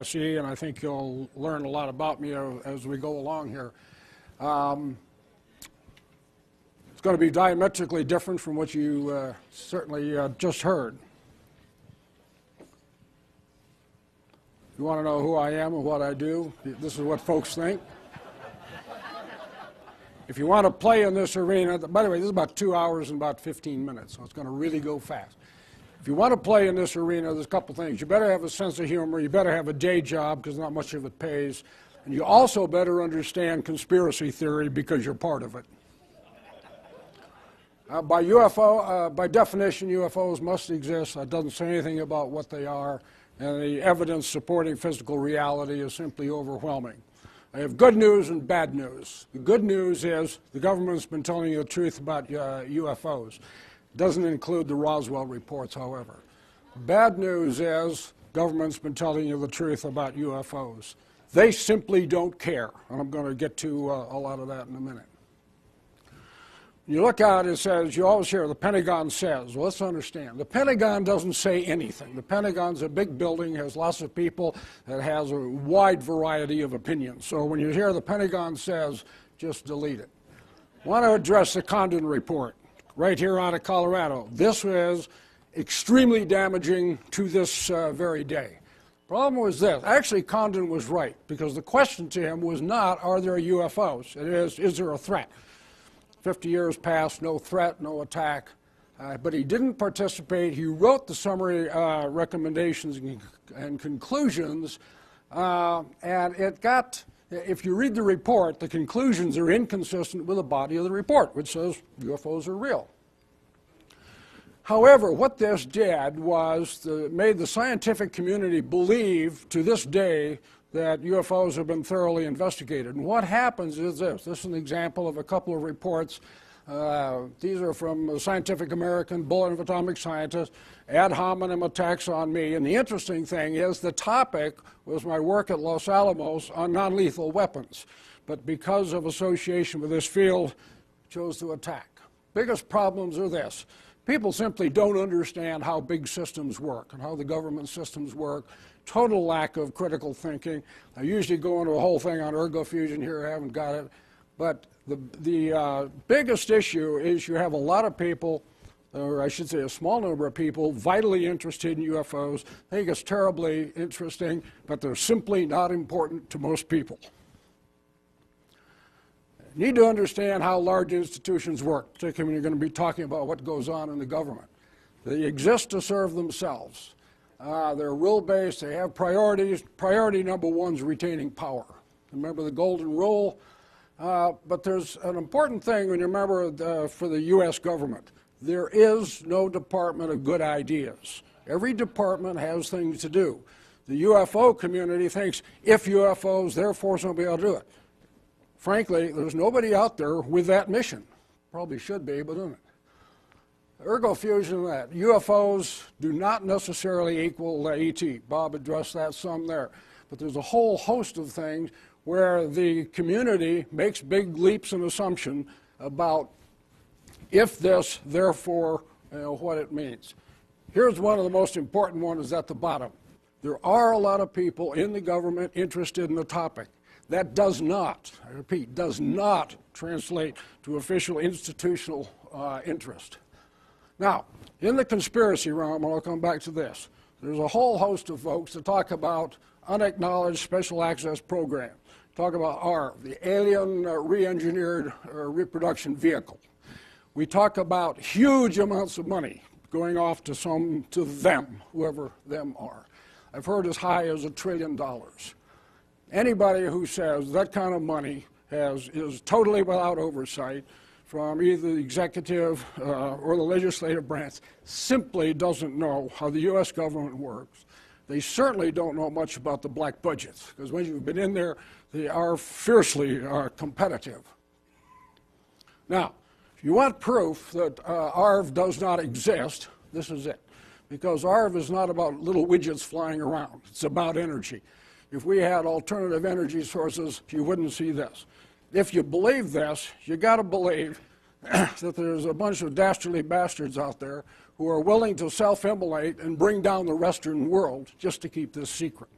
See, and I think you'll learn a lot about me as we go along here. It's going to be diametrically different from what you certainly just heard. You want to know who I am and what I do? This is what folks think. If you want to play in this arena, by the way, this is about 2 hours and about 15 minutes, so it's going to really go fast. If you want to play in this arena, there's a couple things. You better have a sense of humor. You better have a day job because not much of it pays. And you also better understand conspiracy theory because you're part of it. By definition, UFOs must exist. That doesn't say anything about what they are. And the evidence supporting physical reality is simply overwhelming. I have good news and bad news. The good news is the government's been telling you the truth about UFOs. Doesn't include the Roswell reports, however. Bad news is government's been telling you the truth about UFOs. They simply don't care, and I'm going to get to a lot of that in a minute. You look out, it says, you always hear the Pentagon says. Well, let's understand. The Pentagon doesn't say anything. The Pentagon's a big building, has lots of people, that has a wide variety of opinions. So when you hear the Pentagon says, just delete it. I want to address the Condon report. Right here out of Colorado. This was extremely damaging to this very day. Problem was this. Actually, Condon was right, because the question to him was not, are there UFOs? It is there a threat? 50 years passed, no threat, no attack. But he didn't participate. He wrote the summary recommendations and conclusions, and it got... If you read the report, the conclusions are inconsistent with the body of the report, which says UFOs are real. However, what this did was made the scientific community believe to this day that UFOs have been thoroughly investigated. And what happens is this. This is an example of a couple of reports. These are from Scientific American, Bulletin of Atomic Scientists, ad hominem attacks on me. And the interesting thing is the topic was my work at Los Alamos on non-lethal weapons. But because of association with this field, chose to attack. Biggest problems are this. People simply don't understand how big systems work and how the government systems work. Total lack of critical thinking. I usually go into a whole thing on ERGOFUSION here. I haven't got it. But the biggest issue is you have a lot of people, or I should say a small number of people, vitally interested in UFOs. They think it's terribly interesting, but they're simply not important to most people. You need to understand how large institutions work, particularly when you're going to be talking about what goes on in the government. They exist to serve themselves. They're rule-based. They have priorities. Priority number one is retaining power. Remember the golden rule? But there's an important thing when you remember for the U.S. government. There is no department of good ideas. Every department has things to do. The UFO community thinks if UFOs, therefore somebody will do it. Frankly, there's nobody out there with that mission. Probably should be, but isn't it? ERGOFUSION, that UFOs do not necessarily equal ET. Bob addressed that some there. But there's a whole host of things where the community makes big leaps in assumption about if this, therefore, what it means. Here's one of the most important ones at the bottom. There are a lot of people in the government interested in the topic. That does not, I repeat, does not translate to official institutional interest. Now, in the conspiracy realm, and I'll come back to this, there's a whole host of folks that talk about unacknowledged special access program. Talk about ARV, the alien re-engineered reproduction vehicle. We talk about huge amounts of money going off to them, whoever them are. I've heard as high as $1 trillion. Anybody who says that kind of money is totally without oversight from either the executive or the legislative branch simply doesn't know how the U.S. government works. They certainly don't know much about the black budgets, because when you've been in there, they are fiercely competitive. Now, if you want proof that ARV does not exist, this is it. Because ARV is not about little widgets flying around. It's about energy. If we had alternative energy sources, you wouldn't see this. If you believe this, you got to believe that there's a bunch of dastardly bastards out there who are willing to self-immolate and bring down the Western world just to keep this secret.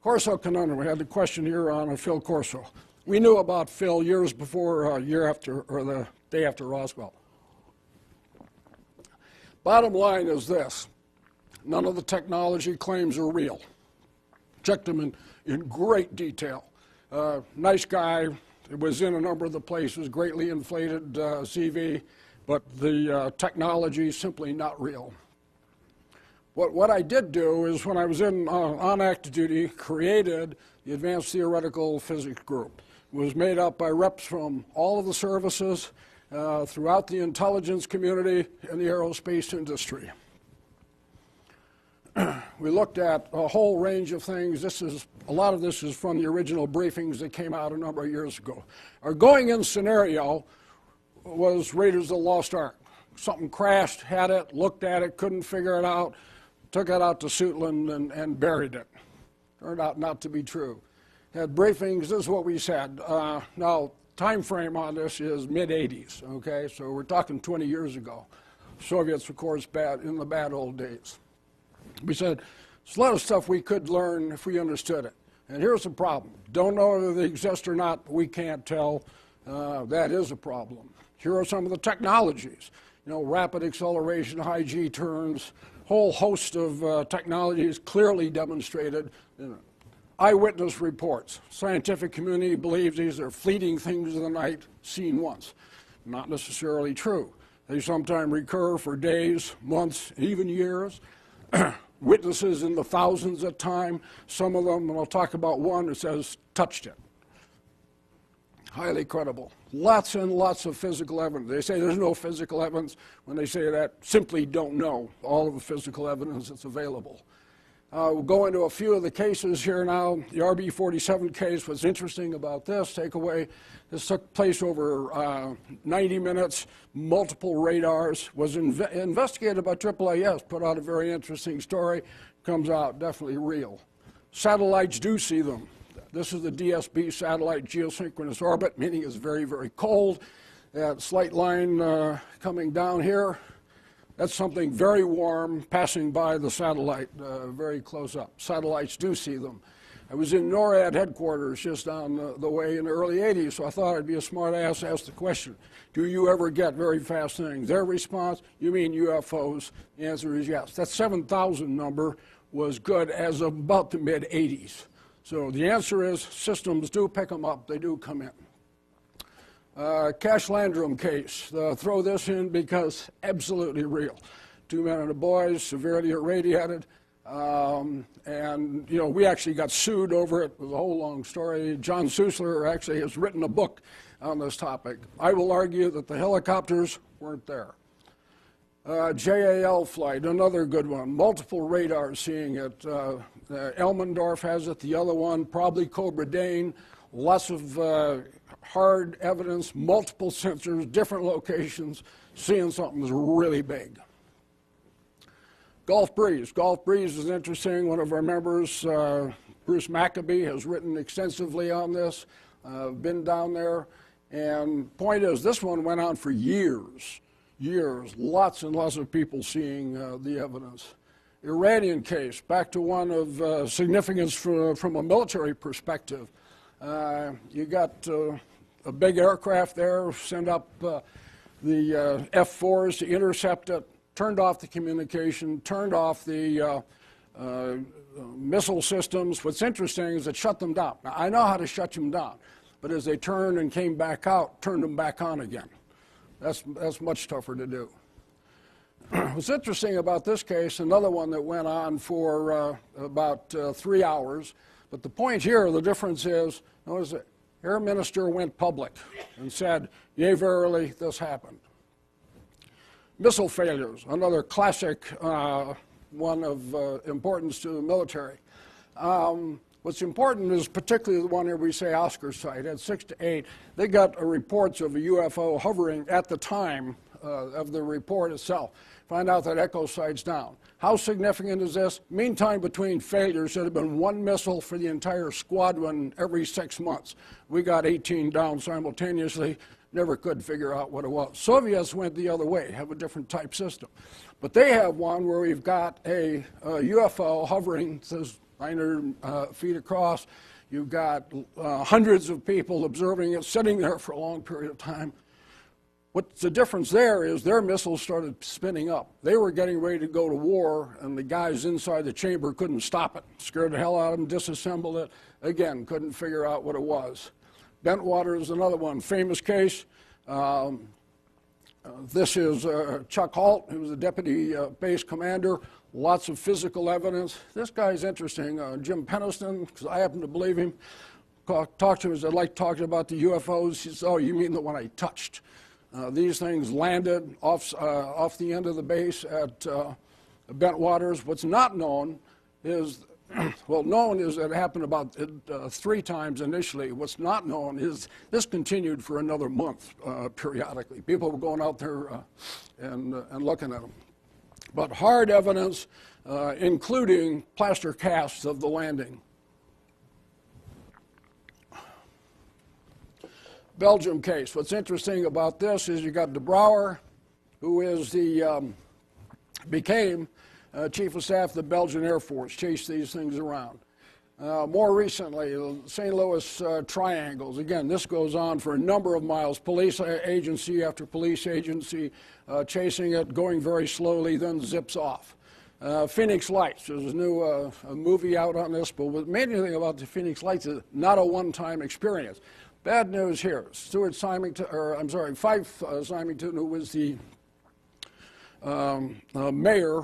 CORSO conundrum. We had the question here on Phil CORSO. We knew about Phil years before, year after, or the day after Roswell. Bottom line is this. None of the technology claims are real. Checked them in great detail. Nice guy. It was in a number of the places, greatly inflated CV, but the technology is simply not real. What I did do is, when I was on active duty, created the Advanced Theoretical Physics Group. It was made up by reps from all of the services throughout the intelligence community and the aerospace industry. We looked at a whole range of things. A lot of this is from the original briefings that came out a number of years ago. Our going-in scenario was Raiders of the Lost Ark. Something crashed, had it, looked at it, couldn't figure it out, took it out to Suitland and buried it. Turned out not to be true. Had briefings, this is what we said. Now, time frame on this is mid-'80s, okay? So we're talking 20 years ago. Soviets, of course, in the bad old days. We said, there's a lot of stuff we could learn if we understood it. And here's the problem. Don't know whether they exist or not, but we can't tell. That is a problem. Here are some of the technologies. You know, rapid acceleration, high G turns, whole host of technologies clearly demonstrated. Eyewitness reports. Scientific community believes these are fleeting things of the night seen once. Not necessarily true. They sometimes recur for days, months, even years. Witnesses in the thousands at time. Some of them, and I'll talk about one that says, touched it. Highly credible. Lots and lots of physical evidence. They say there's no physical evidence. When they say that, simply don't know all of the physical evidence that's available. We'll go into a few of the cases here now. The RB-47 case, what's interesting about this takeaway, this took place over 90 minutes, multiple radars, was investigated by AAAS, put out a very interesting story, comes out definitely real. Satellites do see them. This is the DSB satellite, geosynchronous orbit, meaning it's very, very cold. That slight line coming down here, that's something very warm passing by the satellite, very close up. Satellites do see them. I was in NORAD headquarters just down the way in the early 80s, so I thought I'd be a smart ass to ask the question, do you ever get very fast things? Their response, you mean UFOs? The answer is yes. That 7,000 number was good as of about the mid-'80s. So the answer is systems do pick them up, they do come in. Cash Landrum case, throw this in because absolutely real. 2 men and a boy, severely irradiated, and you know, we actually got sued over it. It was a whole long story. John Susler actually has written a book on this topic. I will argue that the helicopters weren't there. JAL flight, another good one. Multiple radars seeing it. Elmendorf has it, the other one, probably Cobra Dane. Lots of hard evidence, multiple sensors, different locations, seeing something that's really big. Gulf Breeze. Gulf Breeze is interesting. One of our members, Bruce Maccabee, has written extensively on this, been down there. And point is, this one went on for years. Lots and lots of people seeing the evidence. Iranian case, back to one of significance from a military perspective. You got a big aircraft there, send up the F-4s to intercept it, turned off the communication, turned off the missile systems. What's interesting is it shut them down. Now, I know how to shut them down, but as they turned and came back out, turned them back on again. That's much tougher to do. What's interesting about this case, another one that went on for about 3 hours, but the point here, the difference is, notice that Air Minister went public and said, yea, verily, this happened. Missile failures, another classic one of importance to the military. What's important is particularly the one here we say Oscar site at 6 to 8. They got reports of a UFO hovering at the time of the report itself. find out that Echo sight's down. How significant is this? Mean time between failures should have been 1 missile for the entire squadron every 6 months. We got 18 down simultaneously, never could figure out what it was. Soviets went the other way, have a different type system. But they have one where we've got a UFO hovering, it says 900 feet across. You've got hundreds of people observing it, sitting there for a long period of time. What's the difference there is their missiles started spinning up. They were getting ready to go to war, and the guys inside the chamber couldn't stop it. Scared the hell out of them, disassembled it. Again, couldn't figure out what it was. Bentwater is another one, famous case. This is Chuck Holt, who was the deputy base commander. Lots of physical evidence. This guy's interesting, Jim Peniston, because I happen to believe him. Talked to him as I'd like talking about the UFOs. He says, oh, you mean the one I touched? These things landed off the end of the base at Bentwaters. What's not known is, well, known is that it happened about 3 times initially. What's not known is this continued for another month periodically. People were going out there and looking at them. But hard evidence, including plaster casts of the landing. Belgium case. What's interesting about this is you got De Brouwer, who is became Chief of Staff of the Belgian Air Force, chased these things around. More recently, the St. Louis triangles. Again, this goes on for a number of miles. Police agency after police agency chasing it, going very slowly, then zips off. Phoenix Lights. There's a new a movie out on this, but what made me think about the Phoenix Lights is not a one-time experience. Bad news here. Stuart Symington, or I'm sorry, Fife Symington, who was the mayor,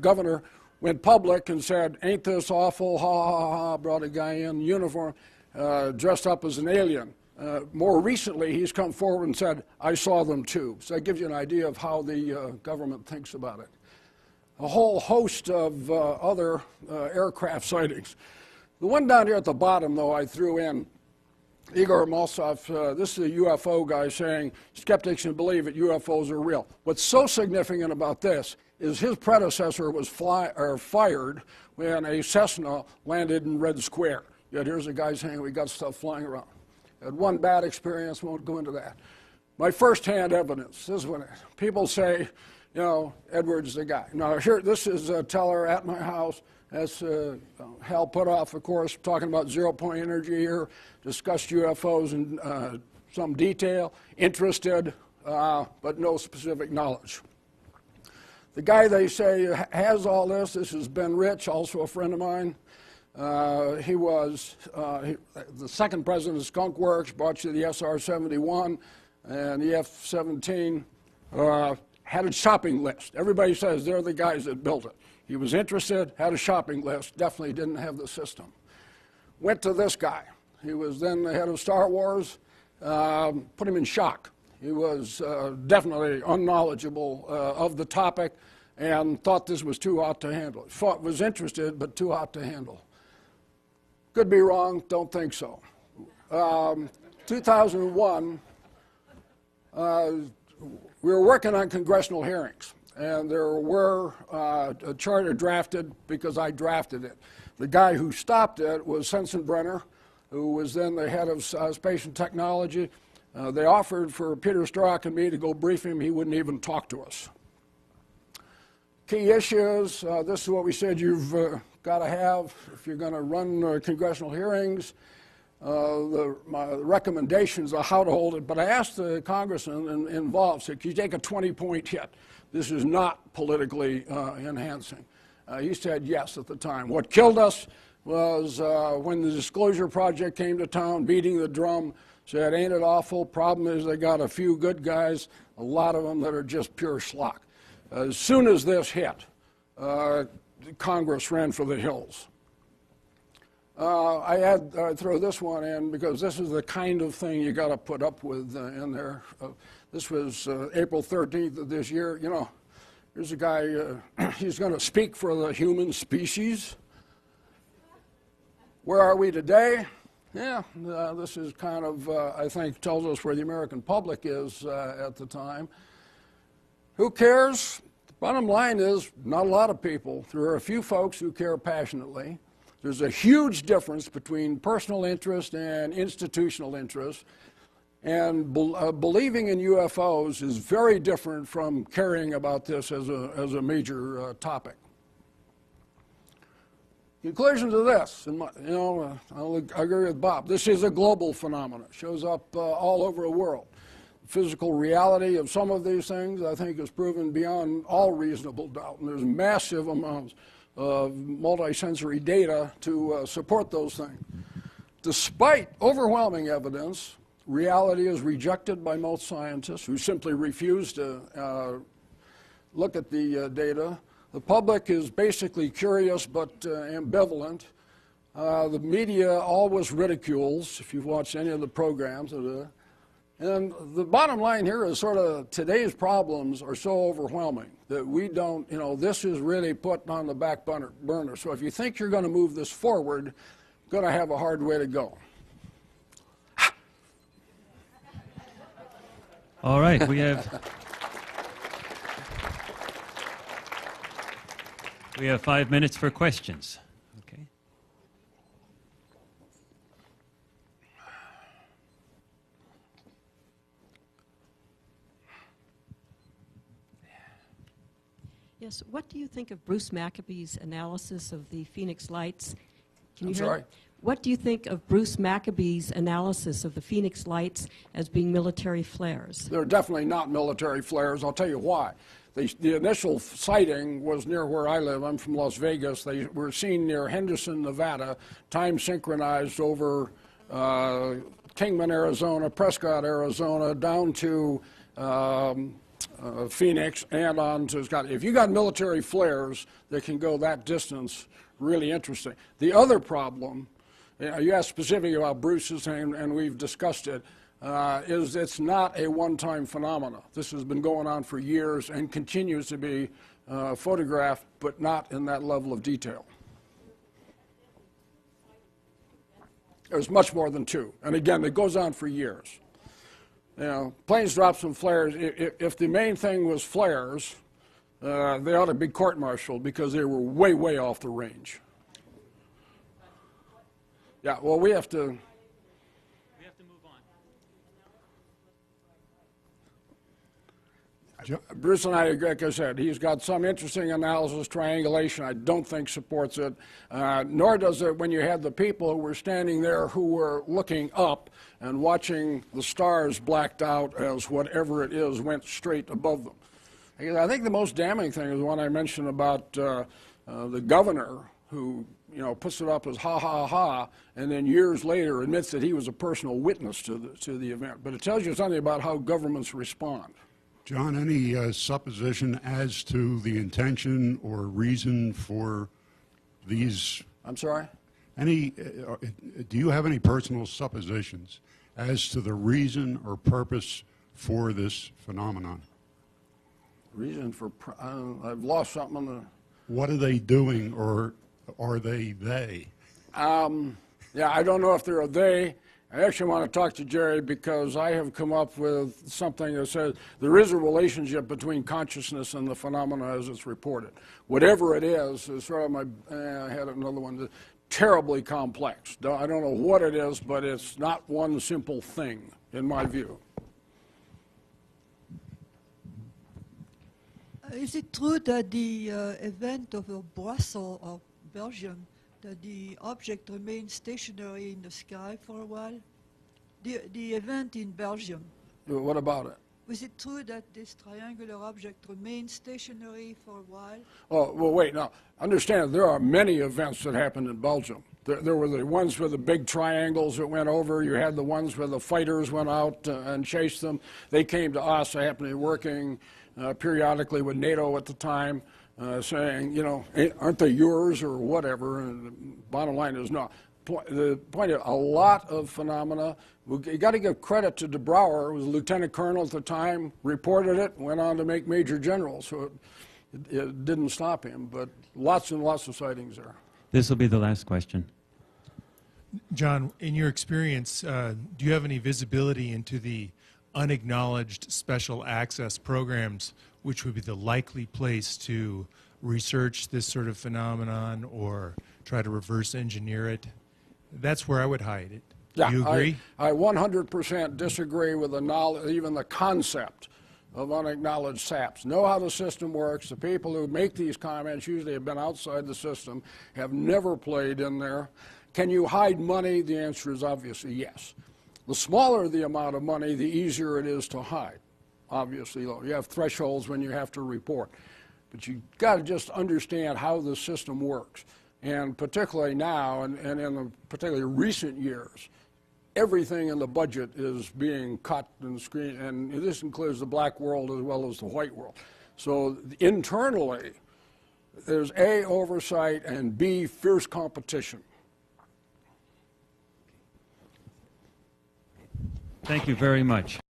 governor, went public and said, ain't this awful, ha, ha, ha, brought a guy in uniform, dressed up as an alien. More recently, he's come forward and said, I saw them too. So that gives you an idea of how the government thinks about it. A whole host of other aircraft sightings. The one down here at the bottom, though, I threw in. Igor Malsov, this is a UFO guy saying skeptics can believe that UFOs are real. What's so significant about this is his predecessor was fired when a Cessna landed in Red Square. Yet here's a guy saying we got stuff flying around. Had one bad experience, won't go into that. My first-hand evidence, this is when people say, you know, Edwards the guy. Now here, this is Teller at my house. That's Hal Putoff, of course, talking about zero-point energy here, discussed UFOs in some detail, interested, but no specific knowledge. The guy they say has all this is Ben Rich, also a friend of mine. He was the second president of Skunk Works, brought you the SR-71 and the F-17, had a shopping list. Everybody says they're the guys that built it. He was interested, had a shopping list, definitely didn't have the system. Went to this guy. He was then the head of Star Wars, put him in shock. He was definitely unknowledgeable of the topic and thought this was too hot to handle. Was interested, but too hot to handle. Could be wrong, don't think so. 2001, we were working on congressional hearings. And there were a charter drafted because I drafted it. The guy who stopped it was Sensenbrenner, who was then the head of space and technology. They offered for Peter Strzok and me to go brief him. He wouldn't even talk to us. Key issues, this is what we said you've got to have if you're going to run congressional hearings. My recommendations on how to hold it, but I asked the congressman involved, said, can you take a 20-point hit? This is not politically enhancing. He said yes at the time. What killed us was when the Disclosure Project came to town, beating the drum, said, ain't it awful? Problem is they got a few good guys, a lot of them that are just pure schlock. As soon as this hit, Congress ran for the hills. I throw this one in because this is the kind of thing you got to put up with in there. This was April 13th of this year. You know, here's a guy, he's going to speak for the human species. Where are we today? Yeah, this is kind of, I think, tells us where the American public is at the time. Who cares? Bottom line is, not a lot of people. There are a few folks who care passionately. There's a huge difference between personal interest and institutional interest. And believing in UFOs is very different from caring about this as a major topic. Conclusion to this, and I'll agree with Bob. This is a global phenomenon. It shows up all over the world. Physical reality of some of these things, I think, is proven beyond all reasonable doubt. And there's massive amounts of multisensory data to support those things. Despite overwhelming evidence, reality is rejected by most scientists who simply refuse to look at the data. The public is basically curious but ambivalent. The media always ridicules, if you've watched any of the programs. And the bottom line here is sort of today's problems are so overwhelming that we don't, this is really put on the back burner. So if you think you're going to move this forward, you're going to have a hard way to go. All right, we have 5 minutes for questions. Okay. Yes, what do you think of Bruce Maccabee's analysis of the Phoenix Lights? I'm sorry? What do you think of Bruce Maccabee's analysis of the Phoenix Lights as being military flares? They're definitely not military flares. I'll tell you why. The initial sighting was near where I live. I'm from Las Vegas. They were seen near Henderson, Nevada, time synchronized over Kingman, Arizona, Prescott, Arizona, down to Phoenix and on to Scott. If you got military flares that can go that distance, really interesting. The other problem, you asked specifically about Bruce's, and we've discussed it, is it's not a one-time phenomenon. This has been going on for years and continues to be photographed, but not in that level of detail. There's much more than two. And again, it goes on for years. Planes drop some flares. If the main thing was flares, they ought to be court-martialed because they were way, way off the range. Yeah, well, we have to move on. Bruce and I, like I said, he's got some interesting analysis, triangulation. I don't think supports it, nor does it when you had the people who were standing there who were looking up and watching the stars blacked out as whatever it is went straight above them. I think the most damning thing is one I mentioned about the governor who puts it up as ha, ha, ha, and then years later admits that he was a personal witness to the event. But it tells you something about how governments respond. John, any supposition as to the intention or reason for these? I'm sorry? Do you have any personal suppositions as to the reason or purpose for this phenomenon? Reason for, I've lost something on the... What are they doing, or are they? Yeah, I don't know if they're a they. I actually want to talk to Jerry because I have come up with something that says there is a relationship between consciousness and the phenomena as it's reported. Whatever it is sort of I had another one, terribly complex. I don't know what it is, but it's not one simple thing, in my view. Is it true that the event of Brussels or Belgium, that the object remained stationary in the sky for a while? The event in Belgium. What about it? Was it true that this triangular object remained stationary for a while? Oh, well, wait, now, understand, there are many events that happened in Belgium. There were the ones with the big triangles that went over. You had the ones where the fighters went out and chased them. They came to us. I happened to be working periodically with NATO at the time, saying, aren't they yours or whatever? And the bottom line is no. The point is, a lot of phenomena, you got to give credit to de Brouwer, who was a lieutenant colonel at the time, reported it, went on to make major general, so it didn't stop him, but lots and lots of sightings there. This will be the last question. John, in your experience, do you have any visibility into the unacknowledged special access programs which would be the likely place to research this sort of phenomenon or try to reverse engineer it, that's where I would hide it. Yeah, Do you agree? I 100% disagree with the knowledge, even the concept of unacknowledged SAPs. Know how the system works. The people who make these comments usually have been outside the system, have never played in there. Can you hide money? The answer is obviously yes. The smaller the amount of money, the easier it is to hide. Obviously, you have thresholds when you have to report. But you've got to just understand how the system works. And particularly now, and in the particularly recent years, everything in the budget is being cut and screened, and this includes the black world as well as the white world. So internally, there's A, oversight, and B, fierce competition. Thank you very much.